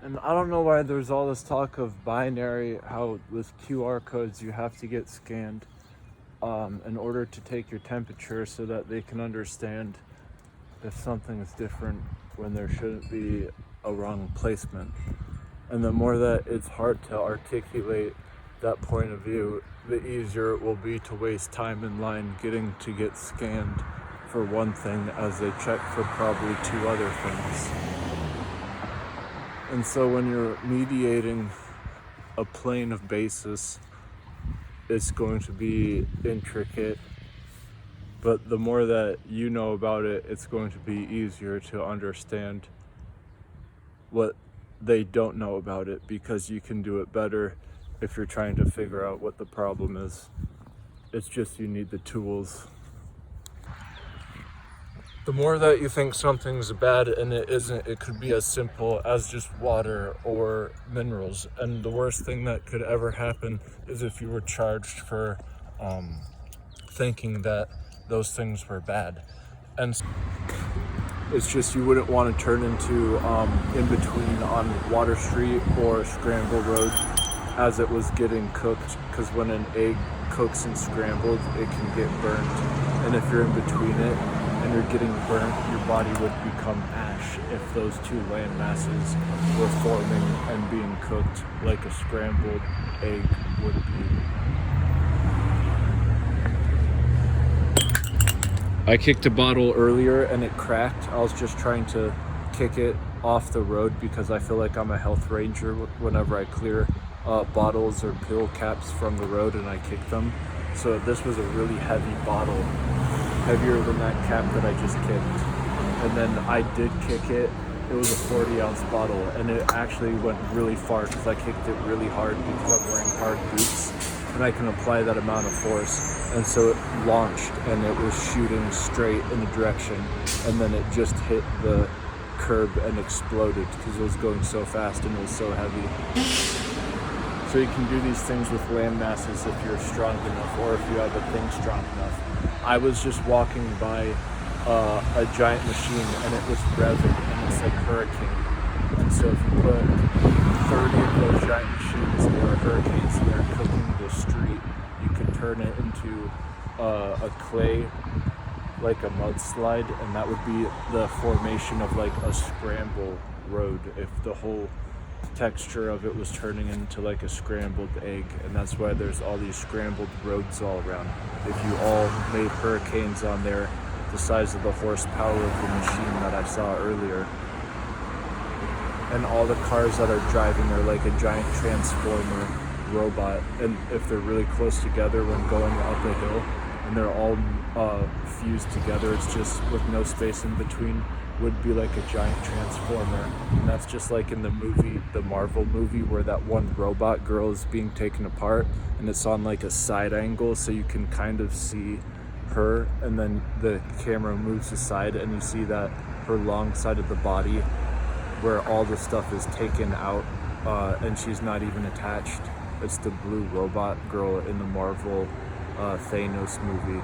And I don't know why there's all this talk of binary, how with QR codes you have to get scanned in order to take your temperature so that they can understand if something is different when there shouldn't be a wrong placement. And the more that it's hard to articulate that point of view, the easier it will be to waste time in line getting to get scanned for one thing as they check for probably two other things. And so when you're mediating a plane of basis, it's going to be intricate, but the more that you know about it, it's going to be easier to understand what they don't know about it, because you can do it better if you're trying to figure out what the problem is. It's just you need the tools. The more that you think something's bad and it isn't, it could be as simple as just water or minerals. And the worst thing that could ever happen is if you were charged for thinking that those things were bad. And it's just you wouldn't want to turn into in between on Water Street or Scramble Road as it was getting cooked, because when an egg cooks and scrambled, it can get burnt. And if you're in between it and you're getting burnt, your body would become ash if those two land masses were forming and being cooked like a scrambled egg would be. I kicked a bottle earlier and it cracked. I was just trying to kick it off the road because I feel like I'm a health ranger whenever I clear bottles or pill caps from the road and I kick them. So this was a really heavy bottle, heavier than that cap that I just kicked. And then I did kick it. It was a 40-ounce bottle, and it actually went really far because I kicked it really hard because I'm wearing hard boots and I can apply that amount of force. And so it launched and it was shooting straight in a direction, and then it just hit the curb and exploded because it was going so fast and it was so heavy. So you can do these things with land masses if you're strong enough, or if you have a thing strong enough. I was just walking by a giant machine and it was revving and it's like hurricane. And so if you put 30 of those giant machines or hurricanes and they're cooking the street, you can turn it into a clay, like a mudslide, and that would be the formation of like a scramble road if the whole texture of it was turning into like a scrambled egg. And that's why there's all these scrambled roads all around. If you all made hurricanes on there the size of the horsepower of the machine that I saw earlier, and all the cars that are driving are like a giant transformer robot, and if they're really close together when going up a hill and they're all fused together, it's just with no space in between, would be like a giant transformer. And that's just like in the movie, the Marvel movie, where that one robot girl is being taken apart and it's on like a side angle, so you can kind of see her, and then the camera moves aside and you see that her long side of the body where all the stuff is taken out and she's not even attached. It's the blue robot girl in the Marvel Thanos movie.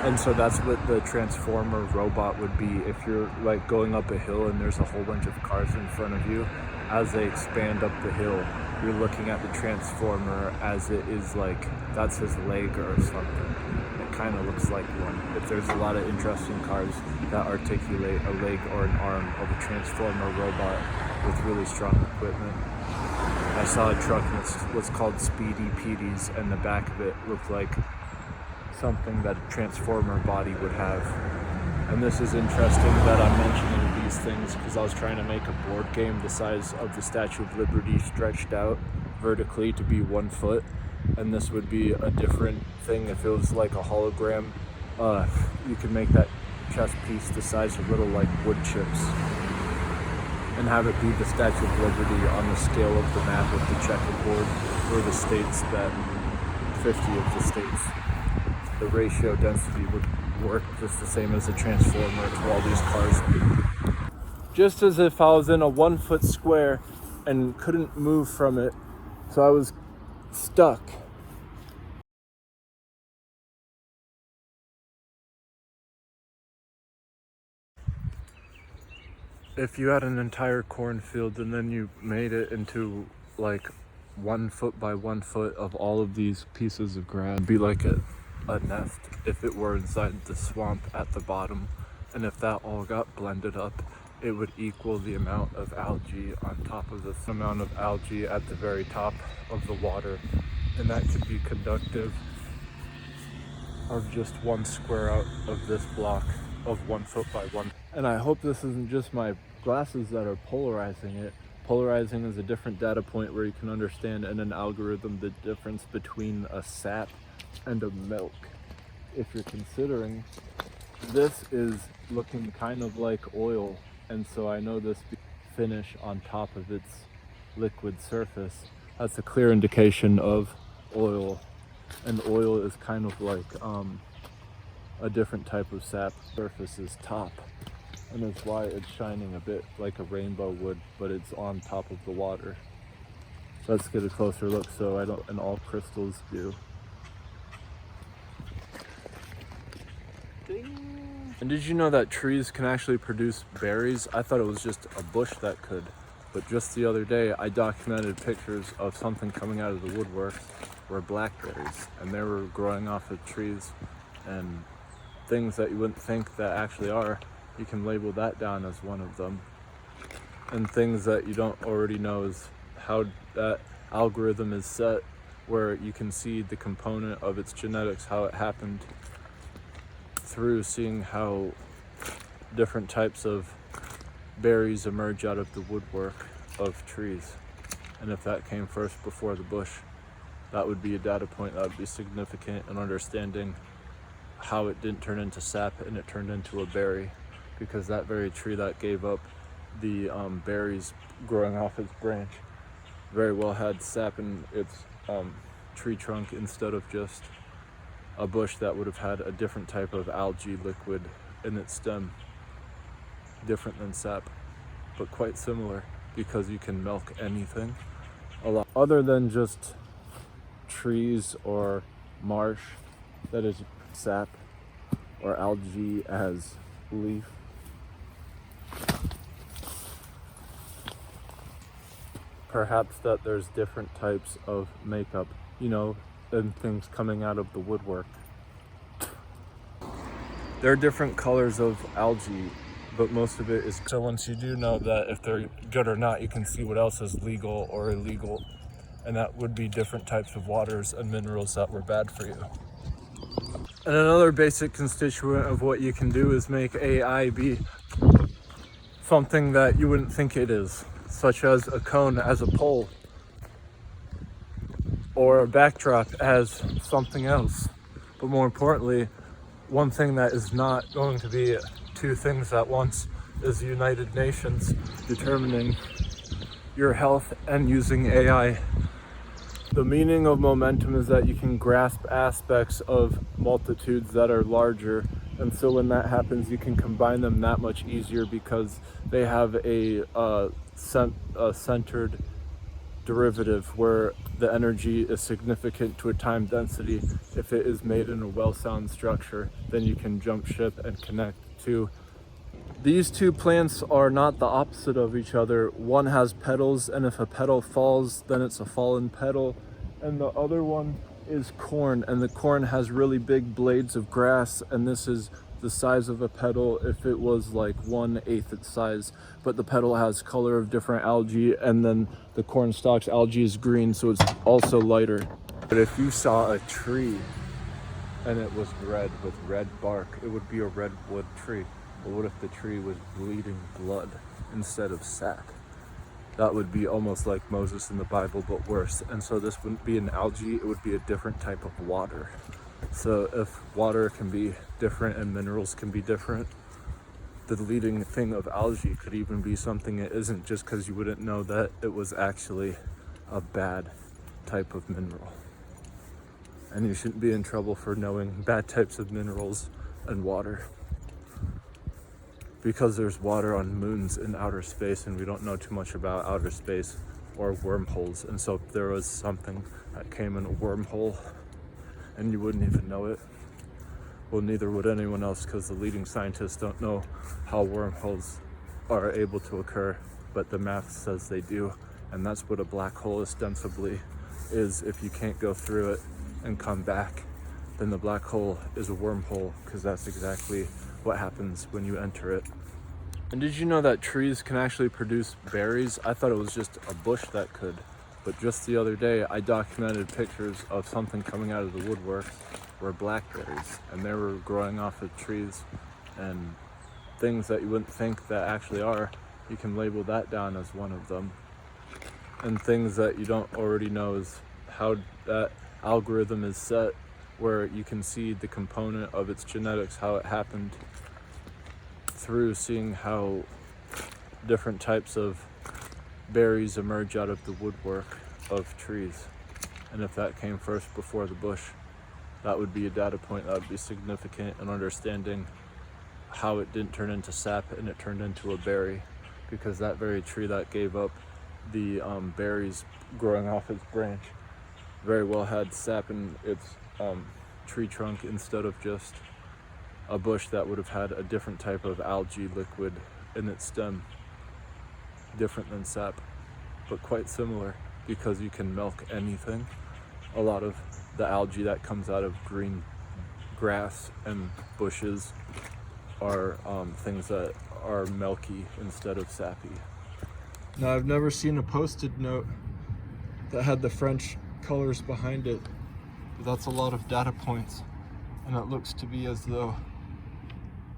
And so that's what the transformer robot would be if you're like going up a hill and there's a whole bunch of cars in front of you. As they expand up the hill, you're looking at the transformer as it is like, that's his leg or something. It kind of looks like one. If there's a lot of interesting cars that articulate a leg or an arm of a transformer robot with really strong equipment. I saw a truck that's what's called Speedy Petey's, and the back of it looked like something that a transformer body would have. And this is interesting that I'm mentioning these things because I was trying to make a board game the size of the Statue of Liberty stretched out vertically to be 1 foot, and this would be a different thing if it was like a hologram. You could make that chess piece the size of little like wood chips and have it be the Statue of Liberty on the scale of the map of the checkerboard, or the states that 50 of the states. The ratio density would work just the same as a transformer to all these cars. Just as if I was in a 1 foot square and couldn't move from it, so I was stuck. If you had an entire cornfield and then you made it into like 1 foot by 1 foot of all of these pieces of grass, it'd be like a nest if it were inside the swamp at the bottom. And if that all got blended up, it would equal the amount of algae on top of this amount of algae at the very top of the water. And that could be conductive of just 1 square out of this block of 1 foot by 1. And I hope this isn't just my glasses that are polarizing it. Polarizing is a different data point where you can understand in an algorithm the difference between a sap and a milk. If you're considering, this is looking kind of like oil, and so I know this finish on top of its liquid surface, that's a clear indication of oil. And oil is kind of like a different type of sap. Surface is top, and that's why it's shining a bit like a rainbow would, but it's on top of the water. Let's get a closer look so I don't, and all crystals do. Ding. And did you know that trees can actually produce berries? I thought it was just a bush that could, but just the other day I documented pictures of something coming out of the woodworks were blackberries, and they were growing off of trees, and things that you wouldn't think that actually are, you can label that down as one of them. And things that you don't already know is how that algorithm is set, where you can see the component of its genetics, how it happened, through seeing how different types of berries emerge out of the woodwork of trees. And if that came first before the bush, that would be a data point that would be significant in understanding how it didn't turn into sap and it turned into a berry, because that very tree that gave up the berries growing off its branch very well had sap in its tree trunk instead of just a bush that would have had a different type of algae liquid in its stem. Different than sap, but quite similar, because you can milk anything a lot other than just trees or marsh that is sap, or algae as leaf. Perhaps that there's different types of makeup, and things coming out of the woodwork. There are different colors of algae, but most of it is, so once you do know that if they're good or not, you can see what else is legal or illegal, and that would be different types of waters and minerals that were bad for you. And another basic constituent of what you can do is make AI be something that you wouldn't think it is, such as a cone as a pole, or a backdrop as something else. But more importantly, one thing that is not going to be two things at once is the United Nations determining your health and using AI. The meaning of momentum is that you can grasp aspects of multitudes that are larger, and so when that happens, you can combine them that much easier because they have a centered derivative where the energy is significant to a time density. If it is made in a well-sound structure, then you can jump ship and connect to. These two plants are not the opposite of each other. One has petals, and if a petal falls, then it's a fallen petal. And the other one is corn, and the corn has really big blades of grass, and this is the size of a petal if it was like 1/8 its size, but the petal has color of different algae, and then the corn stalk's algae is green, so it's also lighter. But if you saw a tree and it was red with red bark, it would be a redwood tree. But what if the tree was bleeding blood instead of sap? That would be almost like Moses in the Bible, but worse. And so this wouldn't be an algae, it would be a different type of water. So if water can be different and minerals can be different, the leading thing of algae could even be something it isn't, just because you wouldn't know that it was actually a bad type of mineral. And you shouldn't be in trouble for knowing bad types of minerals and water, because there's water on moons in outer space, and we don't know too much about outer space or wormholes. And so if there was something that came in a wormhole and you wouldn't even know it, well, neither would anyone else, because the leading scientists don't know how wormholes are able to occur, but the math says they do. And that's what a black hole ostensibly is. If you can't go through it and come back, then the black hole is a wormhole, because that's exactly what happens when you enter it. And did you know that trees can actually produce berries? I thought it was just a bush that could, but just the other day I documented pictures of something coming out of the woodwork were blackberries, and they were growing off of trees, and things that you wouldn't think that actually are, you can label that down as one of them. And things that you don't already know is how that algorithm is set, where you can see the component of its genetics, how it happened, through seeing how different types of berries emerge out of the woodwork of trees. And if that came first before the bush, that would be a data point that would be significant in understanding how it didn't turn into sap and it turned into a berry, because that very tree that gave up the berries growing off its branch very well had sap in its tree trunk, instead of just a bush that would have had a different type of algae liquid in its stem. Different than sap, but quite similar, because you can milk anything. A lot of the algae that comes out of green grass and bushes are things that are milky instead of sappy. Now, I've never seen a Post-it note that had the French colors behind it, but that's a lot of data points, and it looks to be as though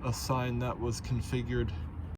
a sign that was configured